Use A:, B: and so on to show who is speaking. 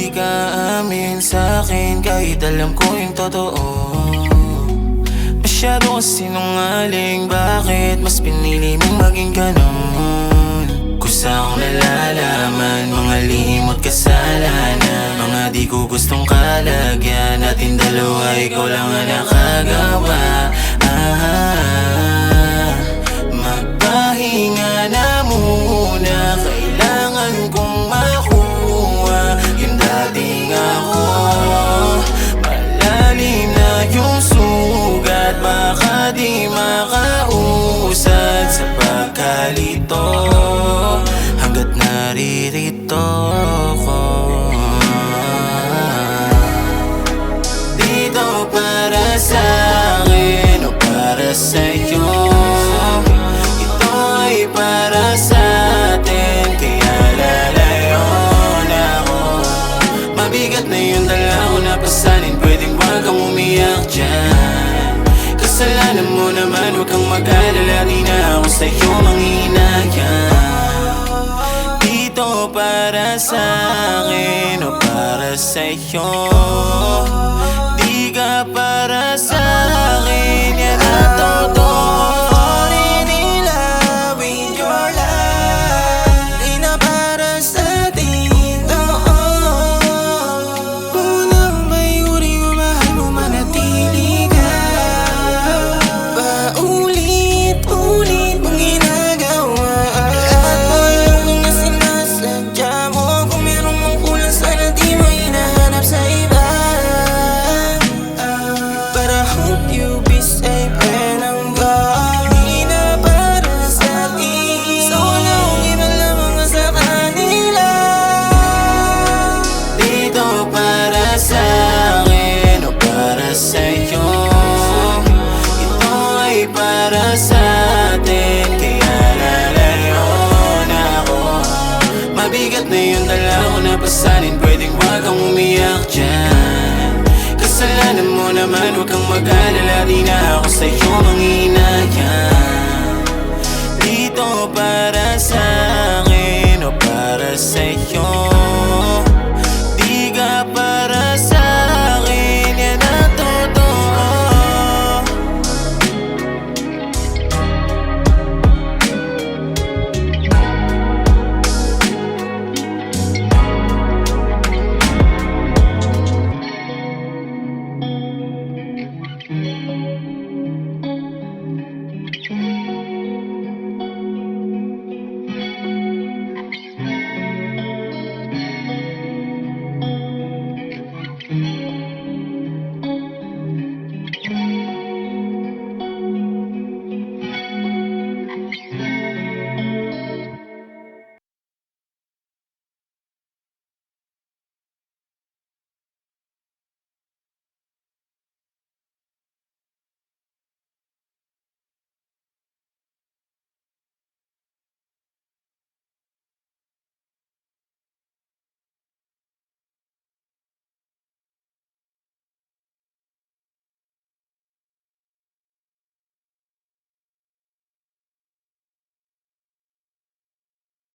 A: di ka amin sa'kin kahit alam ko yung totoo. Masyado kang sinungaling, bakit mas pinili mong maging ganon? Kusa akong nalalaman, mga lihim at kasalanan, mga di ko gustong kalagyan. Natin dalawa, ikaw lang ang nakagawa. Magpahinga na muna, kailangan kong makuha yung dating ako. Malalim na yung sugat, baka di makausad sa pagkalito hanggat naririto ko. Dito para sa'kin o para sa'yo, ito ay para sa'tin, kaya lalayo na ako. Mabigat na yung dala ko na pasanin, pwedeng wag kang umiyak dyan. Kasalanan mo naman, huwag kang mag-alala, di na ako sa'yo manghinayang. Dito para sa'kin o para sa'yo, di ka para sa'kin, yan ang totoo. Falling in love with your love, di na para sa'tin, oo. Unang may uri ko, mahal mo manatili ka. Paulit-ulit mong ginagawa, lahat mo yung mga sinasadya mo. Kung meron mong kulang, sana di mo hinahanap sa iba. But I hope you be safe when I'm gone. Di na para sa'kin, so wala akong iba lamang sa kanila. Dito para sa'kin o para sa'yo, ito ay para sa'tin, kaya lalayo na ako. Mabigat na yung dala ko na pasanin, pwedeng wag kang umiyak dyan. Kasalanan mo naman, huwag kang mag-alala, di na ako sa'yo manghinayang. Dito para sa'kin o para sa'yo,